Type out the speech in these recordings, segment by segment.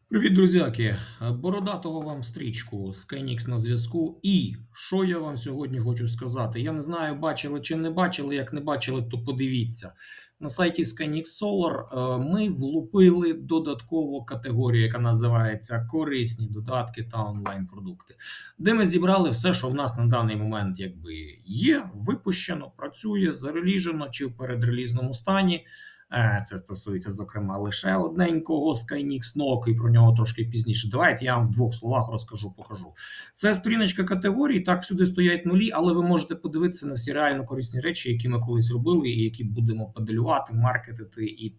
Привіт, друзяки! Бородатого вам стрічку, Skynix на зв'язку. І що я вам сьогодні хочу сказати? Я не знаю, бачили чи не бачили. Як не бачили, то подивіться. На сайті Skynix Solar ми влупили додаткову категорію, яка називається корисні додатки та онлайн-продукти, де ми зібрали все, що в нас на даний момент є, випущено, працює, зареліжено чи в передрелізному стані. Це стосується, зокрема, лише одненького Skynix NOC, і про нього трошки пізніше. Давайте я вам в двох словах покажу. Це сторіночка категорії, так, всюди стоять нулі, але ви можете подивитися на всі реально корисні речі, які ми колись робили, і які будемо педалювати, маркетити і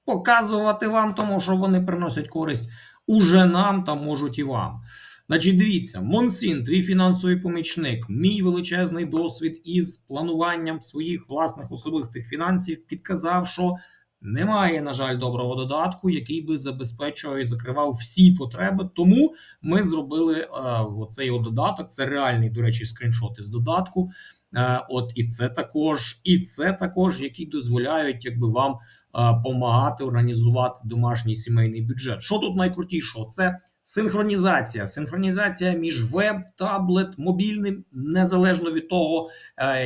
показувати вам, тому що вони приносять користь уже нам та можуть і вам. Значить, дивіться, Монсін, твій фінансовий помічник, мій величезний досвід із плануванням своїх власних особистих фінансів підказав, що немає, на жаль, доброго додатку, який би забезпечував і закривав всі потреби. Тому ми зробили оцей додаток. Це реальний, до речі, скріншот із додатку. І це також, які дозволяють вам допомагати організувати домашній сімейний бюджет. Що тут найкрутішого? Це синхронізація. Синхронізація між веб, таблет, мобільним, незалежно від того,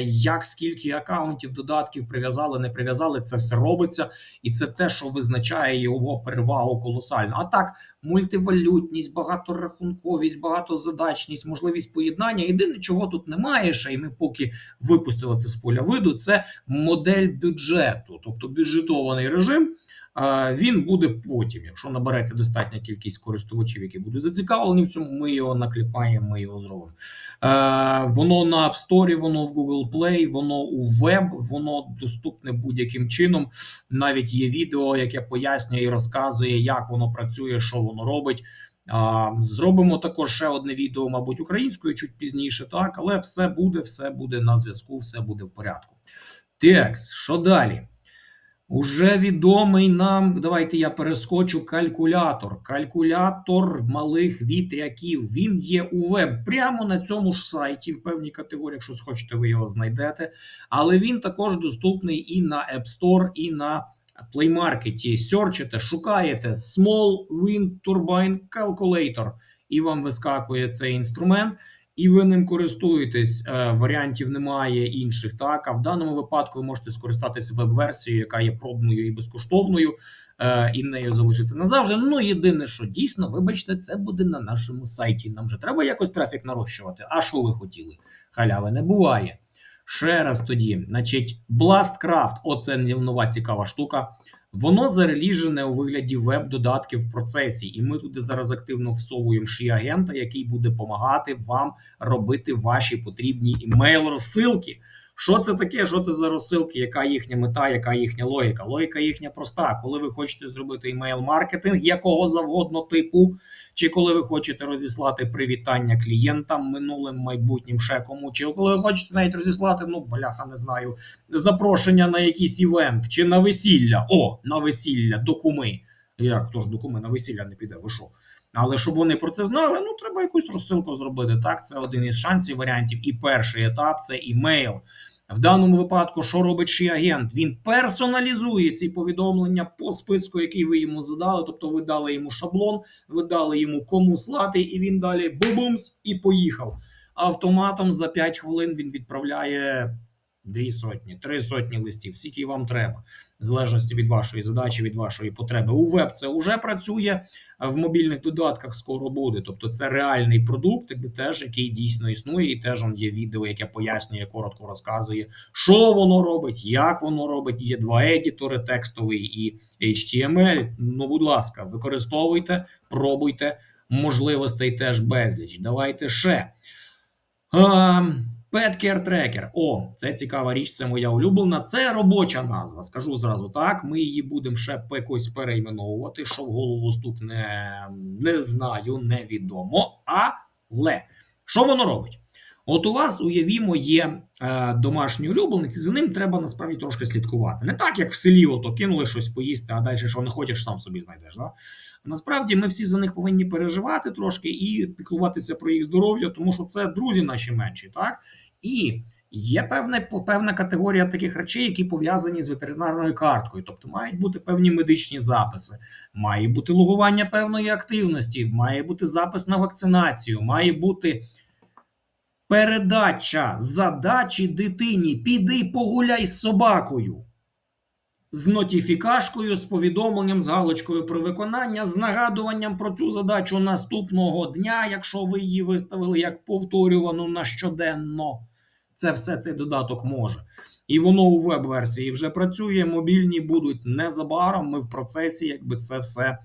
як скільки акаунтів, додатків прив'язали, не прив'язали, це все робиться. І це те, що визначає його перевагу колосально. А так, мультивалютність, багаторахунковість, багатозадачність, можливість поєднання. Єдине, чого тут немає ще, і ми поки випустили це з поля виду, це модель бюджету, тобто бюджетований режим. Він буде потім, якщо набереться достатня кількість користувачів, які будуть зацікавлені в цьому, ми його накліпаємо, ми його зробимо. Воно на App Store, воно в Google Play, воно у веб, воно доступне будь-яким чином. Навіть є відео, яке пояснює і розказує, як воно працює, що воно робить. Зробимо також ще одне відео, мабуть, українською, чуть пізніше, так, але все буде на зв'язку, все буде в порядку. Текст, що далі? Уже відомий нам, давайте я перескочу, калькулятор. Калькулятор малих вітряків. Він є у веб прямо на цьому ж сайті, в певній категорії, якщо схочете, ви його знайдете. Але він також доступний і на App Store, і на Play Market. Серчите, шукаєте Small Wind Turbine Calculator, і вам вискакує цей інструмент. І ви ним користуєтесь, варіантів немає інших. Так, а в даному випадку ви можете скористатися веб-версією, яка є пробною і безкоштовною, і нею залишиться назавжди. Ну, єдине, що дійсно, вибачте, це буде на нашому сайті. Нам же треба якось трафік нарощувати. А що ви хотіли? Халяви не буває. Ще раз тоді, значить, Blastcraft, оце нова цікава штука. Воно зареліжене у вигляді веб-додатків в процесі, і ми туди зараз активно всовуємо ші-агента, який буде допомагати вам робити ваші потрібні імейл-розсилки. Що це таке? Що це за розсилки? Яка їхня мета, яка їхня логіка? Логіка їхня проста. Коли ви хочете зробити імейл-маркетинг якого завгодно типу, чи коли ви хочете розіслати привітання клієнтам минулим, майбутнім, ще кому, чи коли ви хочете навіть розіслати, бляха, не знаю, запрошення на якийсь івент, чи на весілля. На весілля, до куми. Як, хто ж до куми на весілля не піде, ви що? Але щоб вони про це знали, треба якусь розсилку зробити. Так, це один із шансів, варіантів. І перший етап – це імейл. В даному випадку, що робить ші-агент? Він персоналізує ці повідомлення по списку, який ви йому задали. Тобто ви дали йому шаблон, ви дали йому кому слати, і він далі бу-бумс і поїхав. Автоматом за 5 хвилин він відправляє 2 сотні, 3 сотні листів, скільки вам треба, в залежності від вашої задачі, від вашої потреби. У веб це вже працює, а в мобільних додатках скоро буде. Тобто це реальний продукт, теж, який дійсно існує, і теж є відео, яке пояснює, коротко розказує, що воно робить, як воно робить. Є 2 едітори, текстовий і HTML. Будь ласка, використовуйте, пробуйте, можливостей теж безліч. Давайте ще. Petcare Tracker. Це цікава річ, це моя улюблена. Це робоча назва, скажу зразу так. Ми її будемо ще якось перейменовувати, що в голову стукне, не знаю, невідомо. Але що воно робить? У вас, уявімо, є домашній улюбленець, і за ним треба насправді трошки слідкувати. Не так, як в селі кинули щось поїсти, а далі, що не хочеш, сам собі знайдеш. Да? Насправді ми всі за них повинні переживати трошки і піклуватися про їх здоров'я, тому що це друзі наші менші, так? І є певна категорія таких речей, які пов'язані з ветеринарною карткою. Тобто мають бути певні медичні записи, має бути логування певної активності, має бути запис на вакцинацію, має бути передача задачі дитині «піди погуляй з собакою» з нотифікашкою, з повідомленням, з галочкою про виконання, з нагадуванням про цю задачу наступного дня, якщо ви її виставили як повторювану на щоденно. Це все цей додаток може. І воно у веб-версії вже працює, мобільні будуть незабаром, ми в процесі, якби це все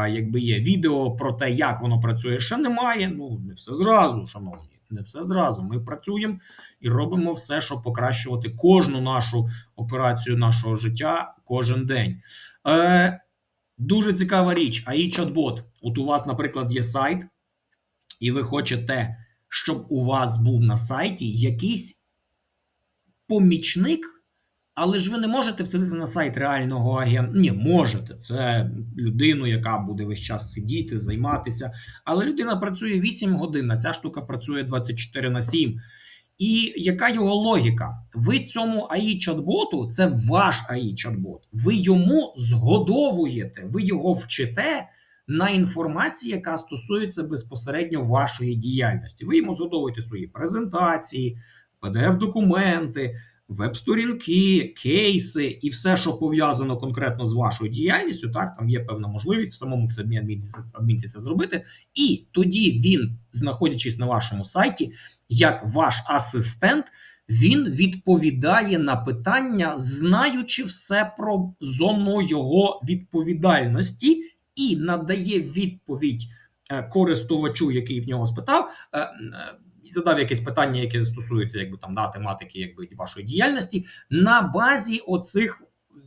якби є. Відео про те, як воно працює, ще немає. Ну, не все зразу, шановні. Не все зразу. Ми працюємо і робимо все, щоб покращувати кожну нашу операцію нашого життя кожен день. Дуже цікава річ. AI чат-бот. От у вас, наприклад, є сайт, і ви хочете, щоб у вас був на сайті якийсь помічник, але ж ви не можете всадити на сайт реального агента. Ні, можете. Це людину, яка буде весь час сидіти, займатися. Але людина працює 8 годин, а ця штука працює 24/7. І яка його логіка? Ви цьому AI-чат-боту, це ваш AI-чат-бот, ви йому згодовуєте, ви його вчите на інформації, яка стосується безпосередньо вашої діяльності. Ви йому згодовуєте свої презентації, PDF-документи, веб-сторінки, кейси і все, що пов'язано конкретно з вашою діяльністю. Так, там є певна можливість в самому адмінці це зробити. І тоді він, знаходячись на вашому сайті, як ваш асистент, він відповідає на питання, знаючи все про зону його відповідальності, і надає відповідь користувачу, який в нього спитав, задав якесь питання, яке стосується якби там тематики якби вашої діяльності, на базі оцих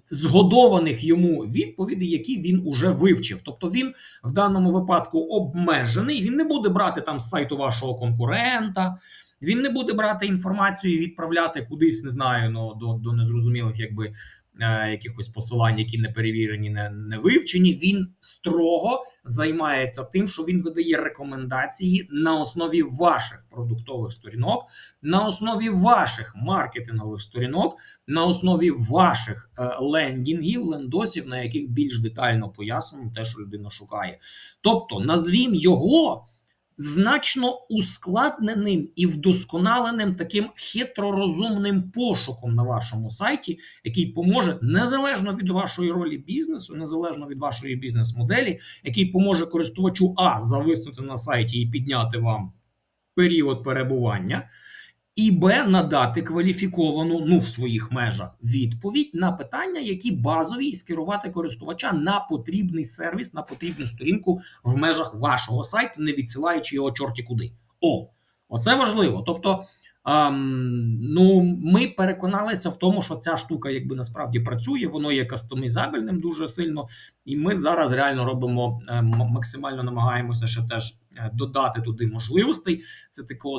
згодованих йому відповідей, які він уже вивчив. Тобто він в даному випадку обмежений, він не буде брати там з сайту вашого конкурента, він не буде брати інформацію і відправляти кудись, не знаю, до незрозумілих якби якихось посилань, які не перевірені, не вивчені. Він строго займається тим, що він видає рекомендації на основі ваших продуктових сторінок, на основі ваших маркетингових сторінок, на основі ваших лендінгів, лендосів, на яких більш детально пояснено те, що людина шукає. Тобто, назвім його значно ускладненим і вдосконаленим таким хитророзумним пошуком на вашому сайті, який поможе незалежно від вашої ролі бізнесу, незалежно від вашої бізнес-моделі, який поможе користувачу зависнути на сайті і підняти вам період перебування, і надати кваліфіковану, в своїх межах, відповідь на питання, які базові, і скерувати користувача на потрібний сервіс, на потрібну сторінку в межах вашого сайту, не відсилаючи його чорті куди. Оце важливо. Тобто, ми переконалися в тому, що ця штука якби насправді працює, воно є кастомізабельним дуже сильно, і ми зараз реально робимо, максимально намагаємося ще теж додати туди можливостей.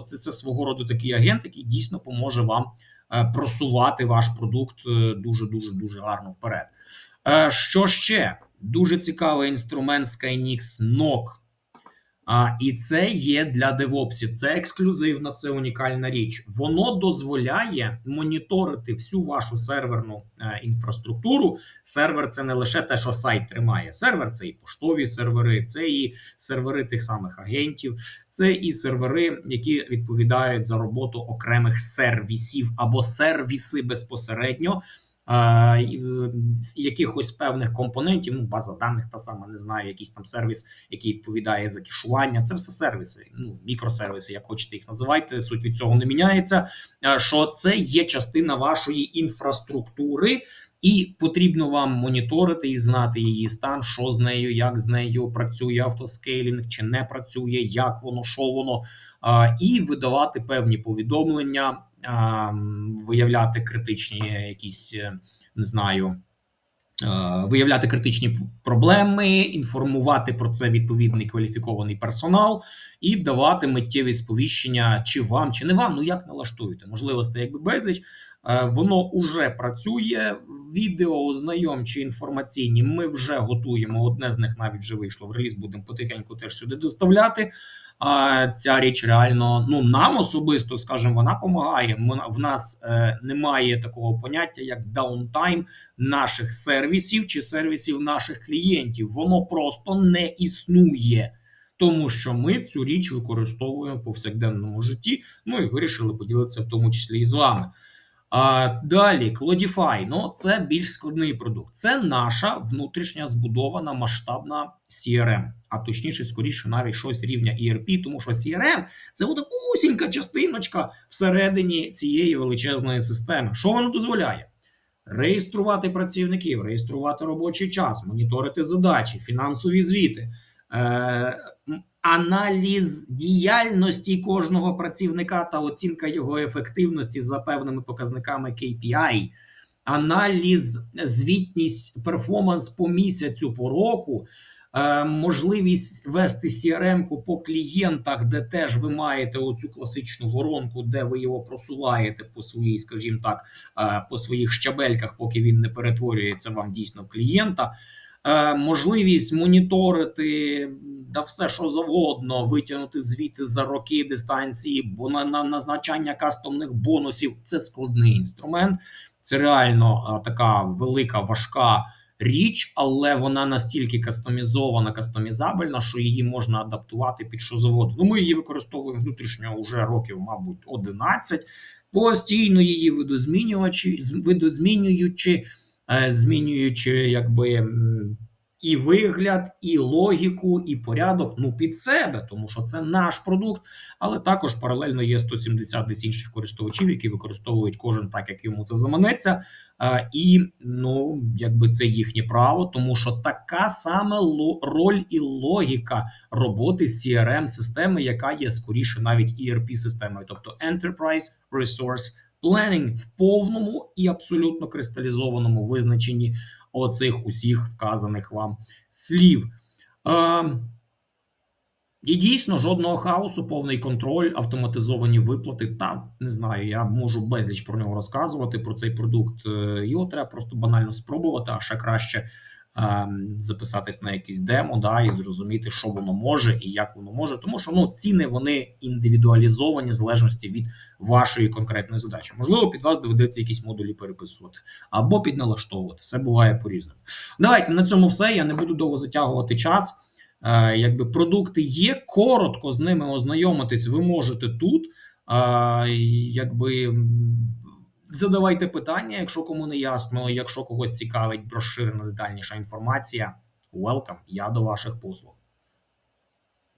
Це свого роду такий агент, який дійсно поможе вам просувати ваш продукт дуже гарно вперед. Що ще? Дуже цікавий інструмент Skynix NOC. І це є для девопсів, це ексклюзивна, це унікальна річ. Воно дозволяє моніторити всю вашу серверну інфраструктуру. Сервер – це не лише те, що сайт тримає. Сервер – це і поштові сервери, це і сервери тих самих агентів, це і сервери, які відповідають за роботу окремих сервісів або сервіси безпосередньо, якихось певних компонентів, база даних та сама, не знаю, якийсь там сервіс, який відповідає за кешування. Це все сервіси, мікросервіси, як хочете їх називайте, суть від цього не міняється, що це є частина вашої інфраструктури, і потрібно вам моніторити і знати її стан, що з нею, як з нею працює автоскейлінг, чи не працює, як воно, що воно, і видавати певні повідомлення, виявляти критичні якісь, не знаю, виявляти критичні проблеми, інформувати про це відповідний кваліфікований персонал і давати миттєві сповіщення, чи вам, чи не вам, як налаштуєте. Можливостей якби безліч. Воно уже працює. Відео ознайомчі інформаційні ми вже готуємо. Одне з них навіть вже вийшло в реліз. Будемо потихеньку теж сюди доставляти. Ця річ реально, ну нам особисто, скажімо, вона допомагає. В нас немає такого поняття, як даунтайм наших сервісів чи сервісів наших клієнтів. Воно просто не існує. Тому що ми цю річ використовуємо в повсякденному житті. Ну і вирішили поділитися в тому числі і з вами. Далі, Cloudify. Ну, це більш складний продукт. Це наша внутрішня збудована масштабна CRM. А точніше, скоріше, навіть щось рівня ERP, тому що CRM – це отакусінька частиночка всередині цієї величезної системи. Що воно дозволяє? Реєструвати працівників, реєструвати робочий час, моніторити задачі, фінансові звіти, аналіз діяльності кожного працівника та оцінка його ефективності за певними показниками KPI, аналіз, звітність, перформанс по місяцю, по року, можливість вести CRM-ку по клієнтах, де теж ви маєте оцю класичну воронку, де ви його просуваєте по своїй, скажімо так, по своїх щабельках, поки він не перетворюється вам дійсно в клієнта. Можливість моніторити да все, що завгодно, витягнути звіти за роки, дистанції, бо на назначання кастомних бонусів – це складний інструмент. Це реально така велика, важка річ, але вона настільки кастомізована, кастомізабельна, що її можна адаптувати під що завгодно. Ну, ми її використовуємо внутрішньо вже років, мабуть, 11, постійно її видозмінюючи, змінюючи якби і вигляд, і логіку, і порядок, ну, під себе, тому що це наш продукт, але також паралельно є 170 десь інших користувачів, які використовують кожен так, як йому це заманеться, і, ну, якби це їхнє право, тому що така саме роль і логіка роботи CRM-системи, яка є скоріше навіть ERP-системою, тобто Enterprise Resource Planning в повному і абсолютно кристалізованому визначенні оцих усіх вказаних вам слів. І дійсно жодного хаосу, повний контроль, автоматизовані виплати. Та, не знаю, я можу безліч про нього розказувати, про цей продукт. Його треба просто банально спробувати, а ще краще записатись на якийсь демо, да, і зрозуміти, що воно може і як воно може. Тому що, ну, ціни, вони індивідуалізовані в залежності від вашої конкретної задачі. Можливо, під вас доведеться якісь модулі переписувати або підналаштовувати. Все буває по-різному. Давайте, на цьому все. Я не буду довго затягувати час. Якби продукти є, коротко з ними ознайомитись ви можете тут. Якби задавайте питання, якщо кому не ясно, якщо когось цікавить розширена детальніша інформація. Welcome, я до ваших послуг.